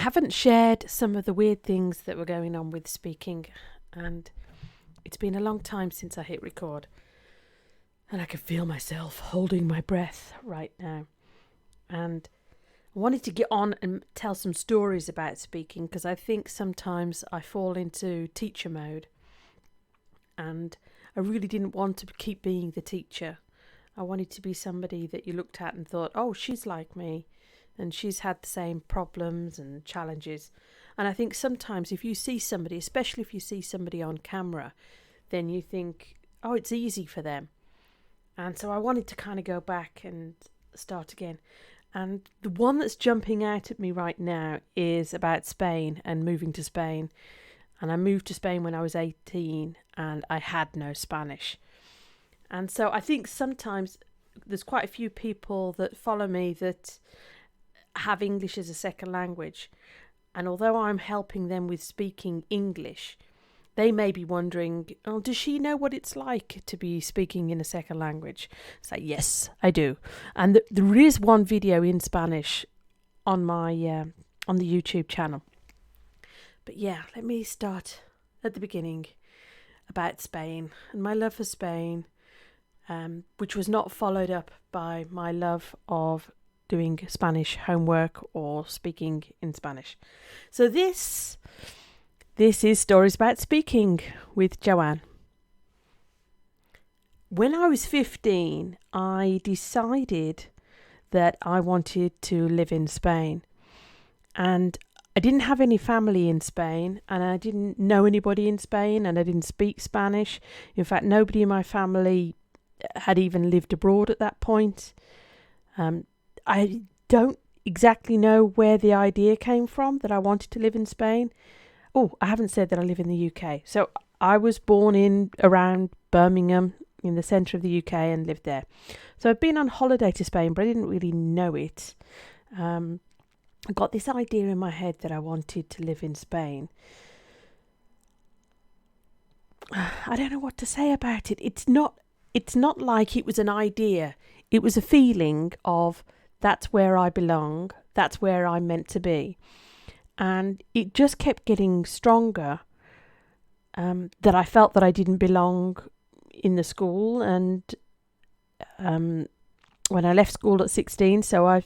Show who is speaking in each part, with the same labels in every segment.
Speaker 1: haven't shared some of the weird things that were going on with speaking, and it's been a long time since I hit record, and I can feel myself holding my breath right now. And I wanted to get on and tell some stories about speaking, because I think sometimes I fall into teacher mode, and I really didn't want to keep being the teacher. I wanted to be somebody that you looked at and thought, oh, she's like me, and she's had the same problems and challenges. And I think sometimes if you see somebody, especially if you see somebody on camera, then you think, oh, it's easy for them. And so I wanted to kind of go back and start again. And the one that's jumping out at me right now is about Spain and moving to Spain. And I moved to Spain when I was 18 and I had no Spanish. And so I think sometimes there's quite a few people that follow me that have English as a second language. And although I'm helping them with speaking English, they may be wondering, oh, does she know what it's like to be speaking in a second language? It's like, yes, I do. And there is one video in Spanish on my on the YouTube channel. But yeah, let me start at the beginning about Spain and my love for Spain, which was not followed up by my love of doing Spanish homework or speaking in Spanish. So this is Stories About Speaking with Joanne. When I was 15, I decided that I wanted to live in Spain. And I didn't have any family in Spain, and I didn't know anybody in Spain, and I didn't speak Spanish. In fact, nobody in my family had even lived abroad at that point. I don't exactly know where the idea came from that I wanted to live in Spain. Oh, I haven't said that I live in the UK. So I was born in around Birmingham in the centre of the UK and lived there. So I've been on holiday to Spain, but I didn't really know it. I got this idea in my head that I wanted to live in Spain. I don't know what to say about it. It's not like it was an idea. It was a feeling of that's where I belong. That's where I'm meant to be. And it just kept getting stronger, that I felt that I didn't belong in the school. And when I left school at 16, so I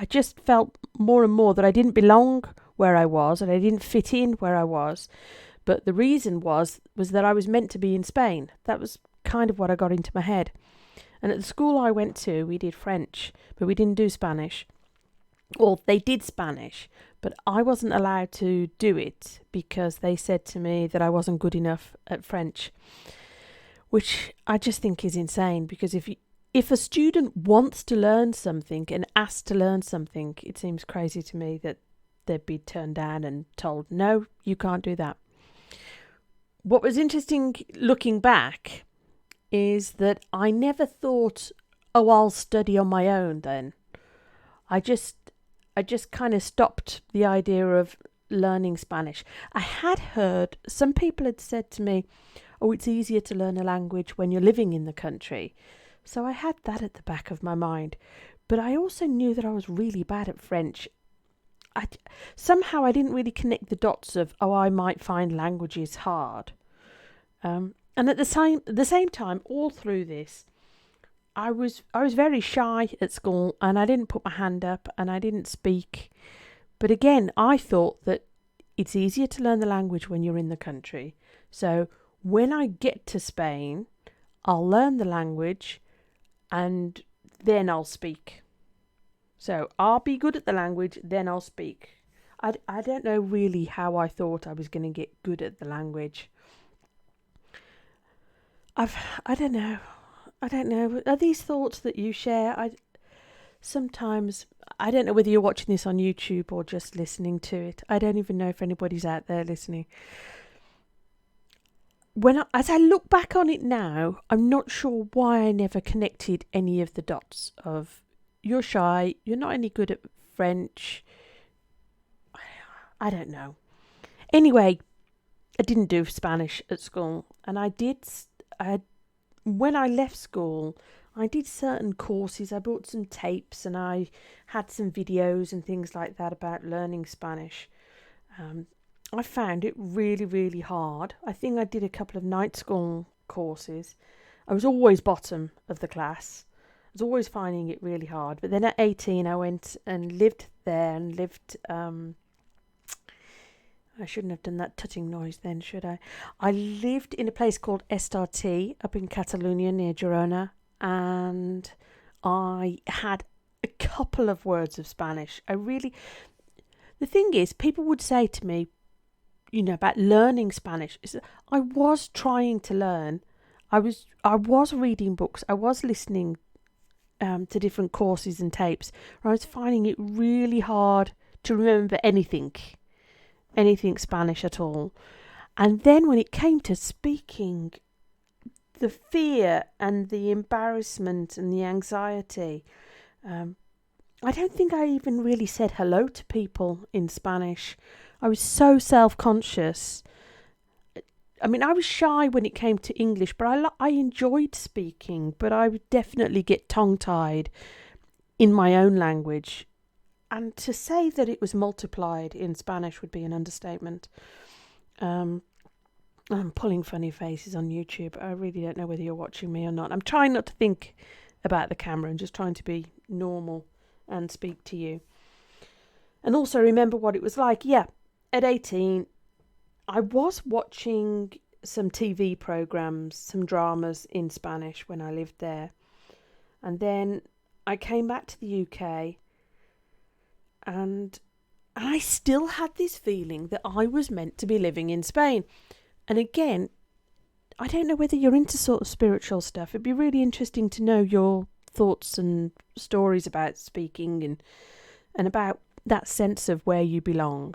Speaker 1: just felt more and more that I didn't belong where I was and I didn't fit in where I was. But the reason was that I was meant to be in Spain. That was kind of what I got into my head. And at the school I went to, we did French, but we didn't do Spanish. Or they did Spanish, but I wasn't allowed to do it because they said to me that I wasn't good enough at French, which I just think is insane. Because if a student wants to learn something and asks to learn something, it seems crazy to me that they'd be turned down and told, no, you can't do that. What was interesting looking back is that I never thought, oh, I'll study on my own then. I just kind of stopped the idea of learning Spanish. I had heard, some people had said to me, oh, it's easier to learn a language when you're living in the country. So I had that at the back of my mind. But I also knew that I was really bad at French. Somehow I didn't really connect the dots of, oh, I might find languages hard. And at the same time, all through this, I was very shy at school, and I didn't put my hand up and I didn't speak. But again, I thought that it's easier to learn the language when you're in the country. So when I get to Spain, I'll learn the language and then I'll speak. So I'll be good at the language, then I'll speak. I don't know really how I thought I was going to get good at the language. I don't know. Are these thoughts that you share? Sometimes, I don't know whether you're watching this on YouTube or just listening to it. I don't even know if anybody's out there listening. As I look back on it now, I'm not sure why I never connected any of the dots of, you're shy, you're not any good at French. I don't know. Anyway, I didn't do Spanish at school, and when I left school, I did certain courses. I bought some tapes and I had some videos and things like that about learning Spanish. I found it really, really hard. I think I did a couple of night school courses. I was always bottom of the class. I was always finding it really hard. But then at 18, I went and lived there and lived... I shouldn't have done that tutting noise then, should I? I lived in a place called SRT up in Catalonia near Girona, and I had a couple of words of Spanish. The thing is, people would say to me, about learning Spanish, is that I was trying to learn. I was reading books. I was listening to different courses and tapes. I was finding it really hard to remember anything Spanish at all. And then when it came to speaking, the fear and the embarrassment and the anxiety, I don't think I even really said hello to people in Spanish. I was so self-conscious. I mean, I was shy when it came to English, but I enjoyed speaking, but I would definitely get tongue-tied in my own language. And to say that it was multiplied in Spanish would be an understatement. I'm pulling funny faces on YouTube. I really don't know whether you're watching me or not. I'm trying not to think about the camera and just trying to be normal and speak to you. And also remember what it was like. Yeah, at 18, I was watching some TV programs, some dramas in Spanish when I lived there. And then I came back to the UK and I still had this feeling that I was meant to be living in Spain. And again, I don't know whether you're into sort of spiritual stuff. It'd be really interesting to know your thoughts and stories about speaking and about that sense of where you belong.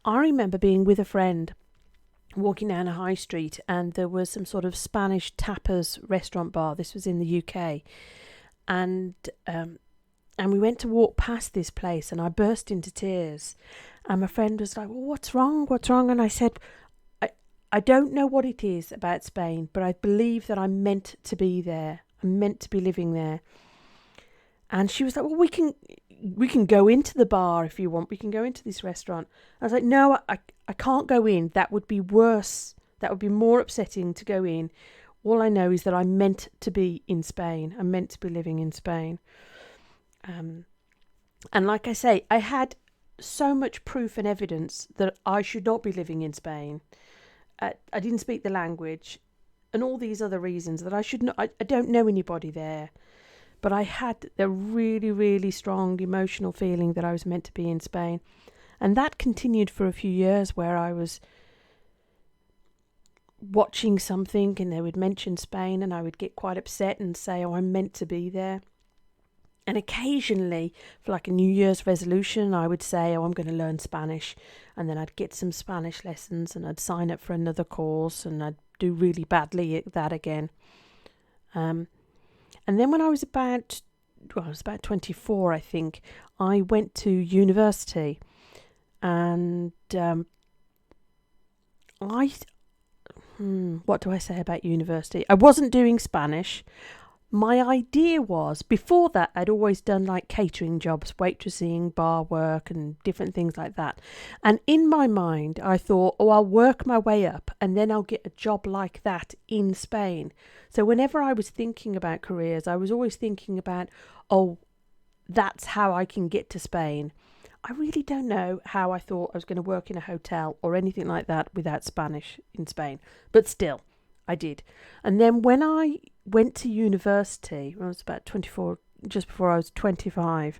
Speaker 1: I remember being with a friend walking down a high street and there was some sort of Spanish tapas restaurant bar. This was in the UK. And we went to walk past this place and I burst into tears. And my friend was like, well, what's wrong? What's wrong? And I said, I don't know what it is about Spain, but I believe that I'm meant to be there. I'm meant to be living there. And she was like, well, we can go into the bar if you want. We can go into this restaurant. I was like, no, I can't go in. That would be worse. That would be more upsetting to go in. All I know is that I'm meant to be in Spain. I'm meant to be living in Spain. And like I say, I had so much proof and evidence that I should not be living in Spain. I didn't speak the language and all these other reasons that I should not. I don't know anybody there. But I had a really, really strong emotional feeling that I was meant to be in Spain. And that continued for a few years where I was watching something and they would mention Spain and I would get quite upset and say, oh, I'm meant to be there. And occasionally, for like a New Year's resolution, I would say, oh, I'm going to learn Spanish. And then I'd get some Spanish lessons and I'd sign up for another course and I'd do really badly at that again. And then when I was about 24, I think, I went to university. And what do I say about university? I wasn't doing Spanish. My idea was, before that, I'd always done like catering jobs, waitressing, bar work and different things like that. And in my mind, I thought, oh, I'll work my way up and then I'll get a job like that in Spain. So whenever I was thinking about careers, I was always thinking about, oh, that's how I can get to Spain. I really don't know how I thought I was going to work in a hotel or anything like that without Spanish in Spain. But still, I did. And then when I went to university, when I was about 24, just before I was 25,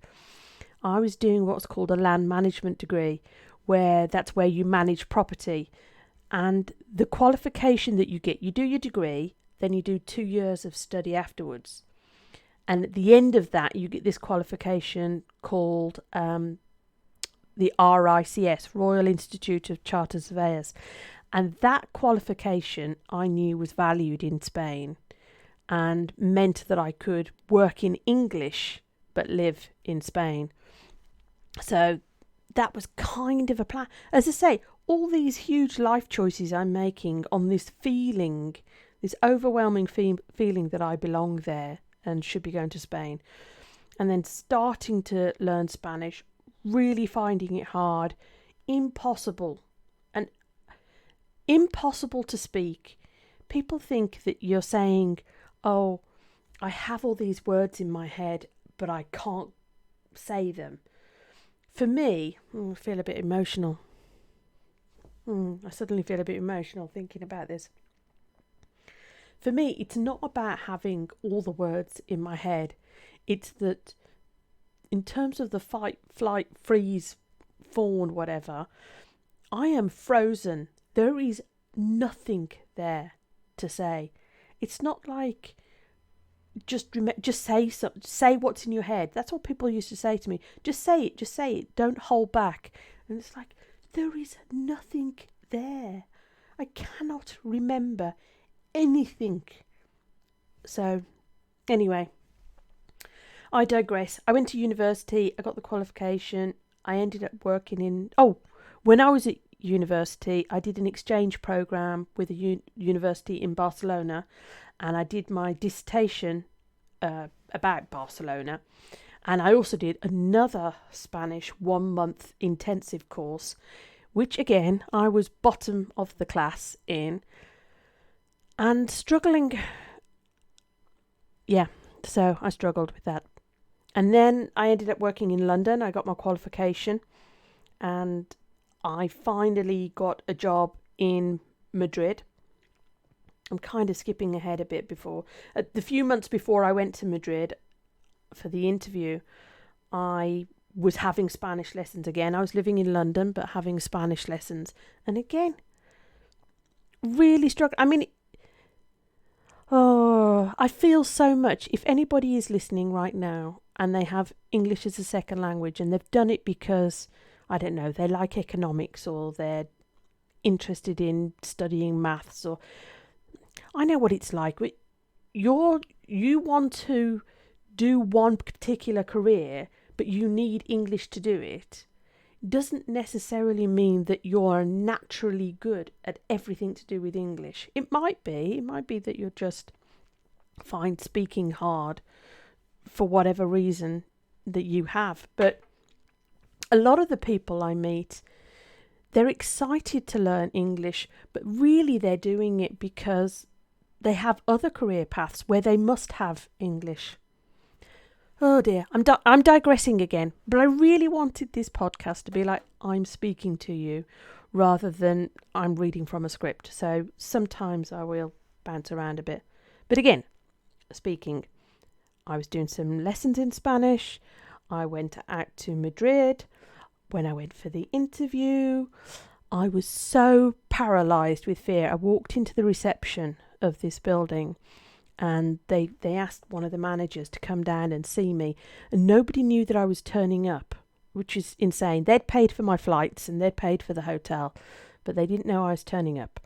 Speaker 1: I was doing what's called a land management degree, where that's where you manage property. And the qualification that you get, you do your degree, then you do 2 years of study afterwards. And at the end of that, you get this qualification called the RICS, Royal Institute of Chartered Surveyors. And that qualification I knew was valued in Spain and meant that I could work in English but live in Spain. So that was kind of a plan. As I say, all these huge life choices I'm making on this feeling, this overwhelming feeling that I belong there and should be going to Spain. And then starting to learn Spanish, really finding it hard, impossible to speak. People think that you're saying, oh, I have all these words in my head, but I can't say them. For me, I feel a bit emotional. I suddenly feel a bit emotional thinking about this. For me, it's not about having all the words in my head. It's that in terms of the fight, flight, freeze, fawn, whatever, I am frozen. There is nothing there to say. It's not like just say something, say what's in your head. That's what people used to say to me. Just say it. Don't hold back. And it's like, there is nothing there. I cannot remember anything. So, anyway, I digress. I went to university. I got the qualification. I ended up working in... when I was at university, I did an exchange program with a university in Barcelona, and I did my dissertation about Barcelona. And I also did another Spanish 1-month intensive course, which again, I was bottom of the class in and struggling. Yeah, so I struggled with that. And then I ended up working in London. I got my qualification and I finally got a job in Madrid. I'm kind of skipping ahead a bit before. The few months before I went to Madrid for the interview, I was having Spanish lessons again. I was living in London, but having Spanish lessons. And again, really struggled. I mean, I feel so much. If anybody is listening right now and they have English as a second language and they've done it because, I don't know, they like economics or they're interested in studying maths, or I know what it's like. You want to do one particular career, but you need English to do it. Doesn't necessarily mean that you're naturally good at everything to do with English. It might be that you're just find speaking hard for whatever reason that you have. But a lot of the people I meet, they're excited to learn English, but really they're doing it because they have other career paths where they must have English. Oh dear, I'm digressing again, but I really wanted this podcast to be like I'm speaking to you rather than I'm reading from a script. So sometimes I will bounce around a bit. But again, speaking, I was doing some lessons in Spanish. I went out to Madrid. When I went for the interview, I was so paralysed with fear. I walked into the reception of this building and they asked one of the managers to come down and see me, and nobody knew that I was turning up, which is insane. They'd paid for my flights and they'd paid for the hotel, but they didn't know I was turning up.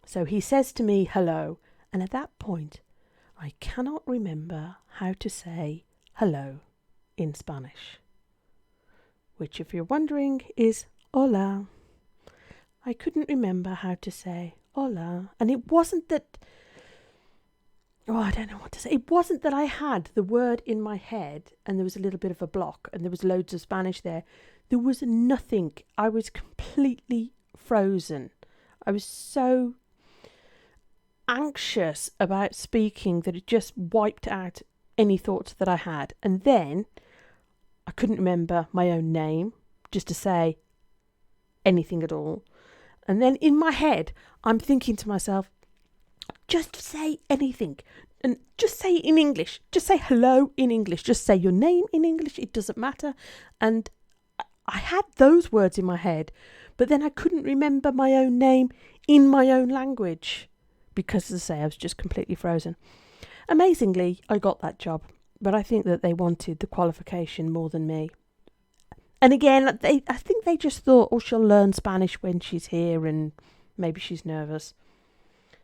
Speaker 1: So he says to me, hello, and at that point I cannot remember how to say hello in Spanish, which, if you're wondering, is hola. I couldn't remember how to say hola, and it wasn't that... I don't know what to say. It wasn't that I had the word in my head and there was a little bit of a block and there was loads of Spanish there. There was nothing. I was completely frozen. I was so anxious about speaking that it just wiped out any thoughts that I had. And then I couldn't remember my own name, just to say anything at all. And then in my head, I'm thinking to myself, just say anything and just say it in English. Just say hello in English. Just say your name in English. It doesn't matter. And I had those words in my head, but then I couldn't remember my own name in my own language because, as I say, I was just completely frozen. Amazingly, I got that job, but I think that they wanted the qualification more than me. And again, I think they just thought, oh, she'll learn Spanish when she's here and maybe she's nervous.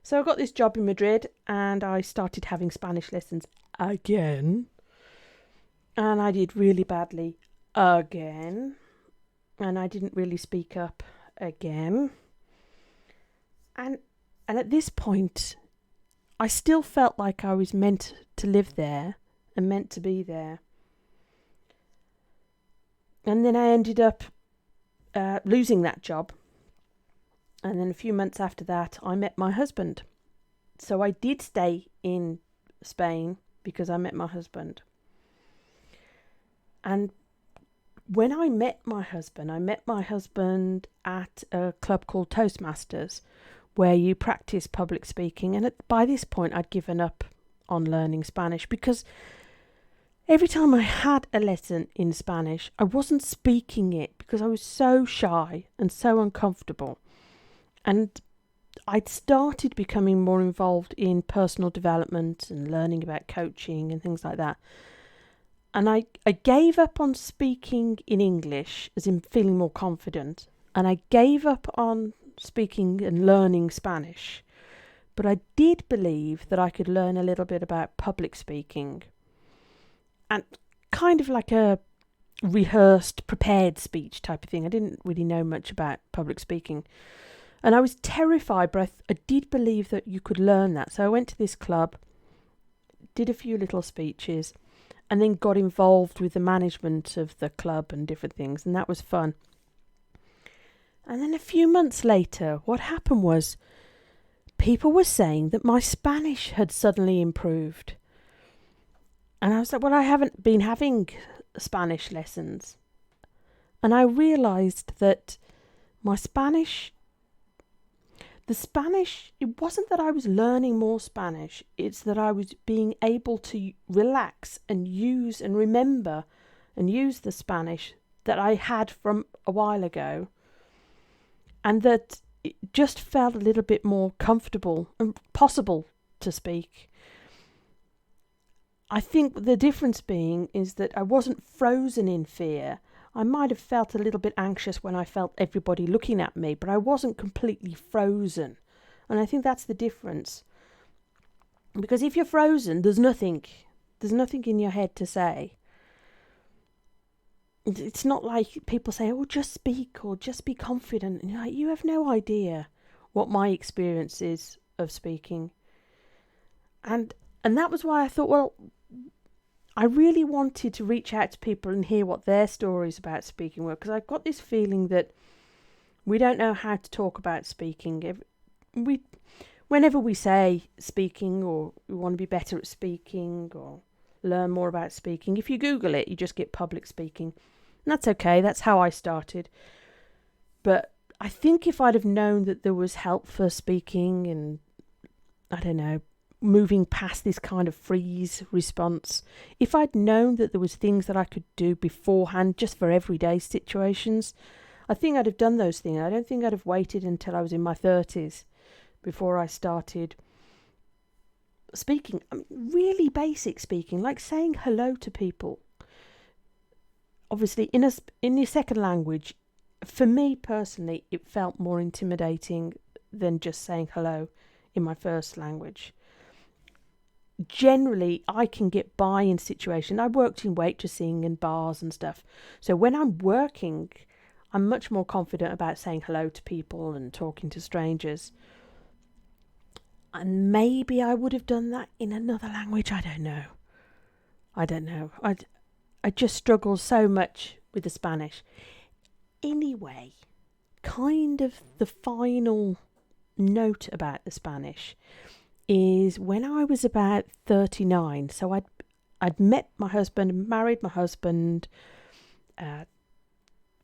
Speaker 1: So I got this job in Madrid and I started having Spanish lessons again. And I did really badly again. And I didn't really speak up again. And at this point, I still felt like I was meant to live there and meant to be there. And then I ended up losing that job. And then a few months after that, I met my husband. So I did stay in Spain because I met my husband. And when I met my husband at a club called Toastmasters, where you practice public speaking. And by this point, I'd given up on learning Spanish because every time I had a lesson in Spanish, I wasn't speaking it because I was so shy and so uncomfortable. And I'd started becoming more involved in personal development and learning about coaching and things like that. And I gave up on speaking in English, as in feeling more confident. And I gave up on speaking and learning Spanish. But I did believe that I could learn a little bit about public speaking. And kind of like a rehearsed, prepared speech type of thing. I didn't really know much about public speaking. And I was terrified, but I did believe that you could learn that. So I went to this club, did a few little speeches, and then got involved with the management of the club and different things, and that was fun. And then a few months later, what happened was people were saying that my Spanish had suddenly improved. And I was like, well, I haven't been having Spanish lessons. And I realised that my Spanish, it wasn't that I was learning more Spanish, it's that I was being able to relax and use and remember and use the Spanish that I had from a while ago, and that it just felt a little bit more comfortable and possible to speak. I think the difference being is that I wasn't frozen in fear. I might have felt a little bit anxious when I felt everybody looking at me, but I wasn't completely frozen. And I think that's the difference. Because if you're frozen, there's nothing in your head to say. It's not like people say, oh, just speak or just be confident. And you're like, you have no idea what my experience is of speaking. And that was why I thought, well, I really wanted to reach out to people and hear what their stories about speaking were, because I've got this feeling that we don't know how to talk about speaking. Whenever we say speaking, or we want to be better at speaking or learn more about speaking, if you Google it, you just get public speaking. And that's okay, that's how I started. But I think if I'd have known that there was help for speaking and, I don't know, moving past this kind of freeze response, if I'd known that there was things that I could do beforehand just for everyday situations, I think I'd have done those things. I don't think I'd have waited until I was in my 30s before I started speaking. I mean, really basic speaking, like saying hello to people. Obviously, in your second language, for me personally, it felt more intimidating than just saying hello in my first language. Generally, I can get by in situations. I worked in waitressing and bars and stuff. So when I'm working, I'm much more confident about saying hello to people and talking to strangers. And maybe I would have done that in another language. I don't know. I just struggle so much with the Spanish. Anyway, kind of the final note about the Spanish is when I was about 39. So I'd met my husband, married my husband.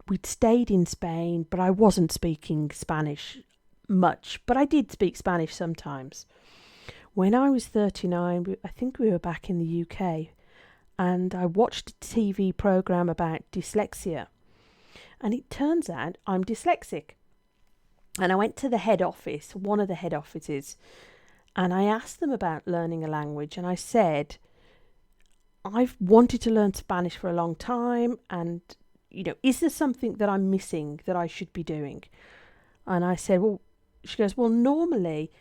Speaker 1: We'd stayed in Spain, but I wasn't speaking Spanish much. But I did speak Spanish sometimes. When I was 39, I think we were back in the UK, and I watched a TV program about dyslexia. And it turns out I'm dyslexic. And I went to the head office, one of the head offices, and I asked them about learning a language. And I said, I've wanted to learn Spanish for a long time. And, is there something that I'm missing that I should be doing? And I said, she goes, well, normally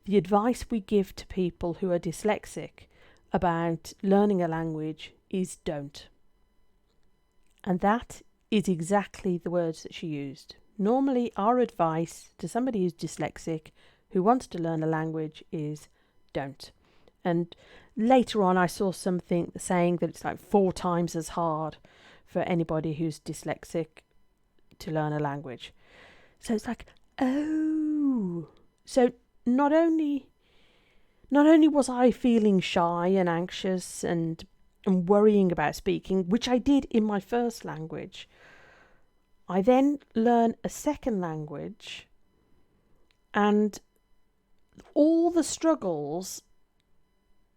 Speaker 1: the advice we give to people who are dyslexic about learning a language is don't. And that is exactly the words that she used. Normally, our advice to somebody who's dyslexic who wants to learn a language is don't. And later on, I saw something saying that it's like 4 times as hard for anybody who's dyslexic to learn a language. So it's like, oh. So not only was I feeling shy and anxious and worrying about speaking, which I did in my first language, I then learned a second language, and all the struggles,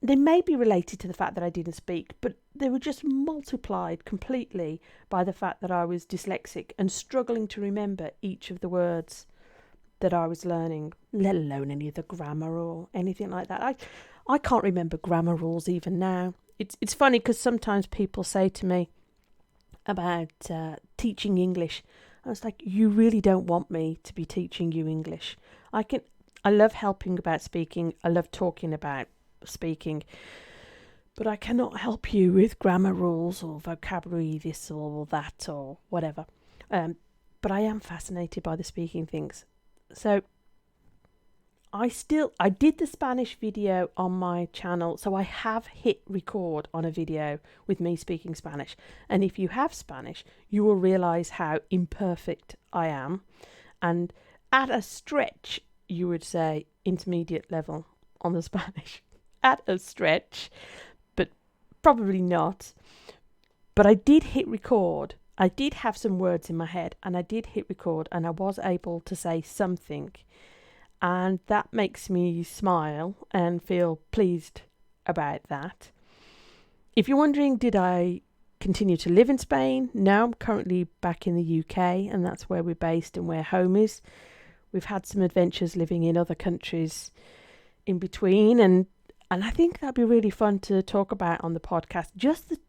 Speaker 1: they may be related to the fact that I didn't speak, but they were just multiplied completely by the fact that I was dyslexic and struggling to remember each of the words that I was learning, let alone any of the grammar or anything like that. I can't remember grammar rules even now. It's funny because sometimes people say to me about teaching English. I was like, you really don't want me to be teaching you English. I love helping about speaking. I love talking about speaking, but I cannot help you with grammar rules or vocabulary, this or that or whatever. But I am fascinated by the speaking things. So I did the Spanish video on my channel, so I have hit record on a video with me speaking Spanish. And if you have Spanish, you will realise how imperfect I am. And at a stretch, you would say intermediate level on the Spanish. At a stretch, but probably not. But I did hit record. I did have some words in my head, and I did hit record, and I was able to say something. And that makes me smile and feel pleased about that. If you're wondering, did I continue to live in Spain? No, I'm currently back in the UK, and that's where we're based and where home is. We've had some adventures living in other countries in between, and I think that'd be really fun to talk about on the podcast, just to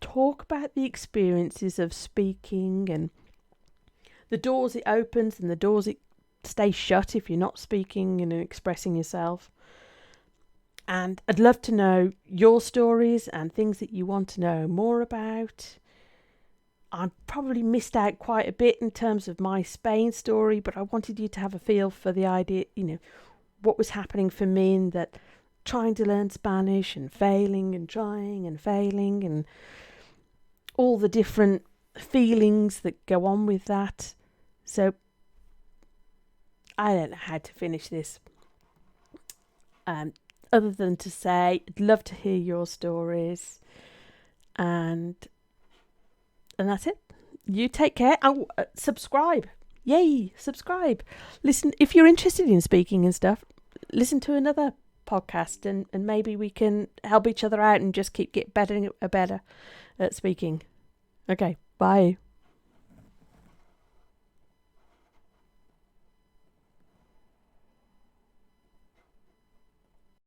Speaker 1: talk about the experiences of speaking and the doors it opens and the doors it stay shut if you're not speaking and expressing yourself. And I'd love to know your stories and things that you want to know more about. I probably missed out quite a bit in terms of my Spain story, but I wanted you to have a feel for the idea, what was happening for me in that trying to learn Spanish and failing and trying and failing and all the different feelings that go on with that. So I don't know how to finish this. Other than to say, I'd love to hear your stories. And that's it. You take care. Oh, subscribe. Yay, subscribe. Listen, if you're interested in speaking and stuff, listen to another podcast and maybe we can help each other out and just keep getting better at speaking. Okay, bye.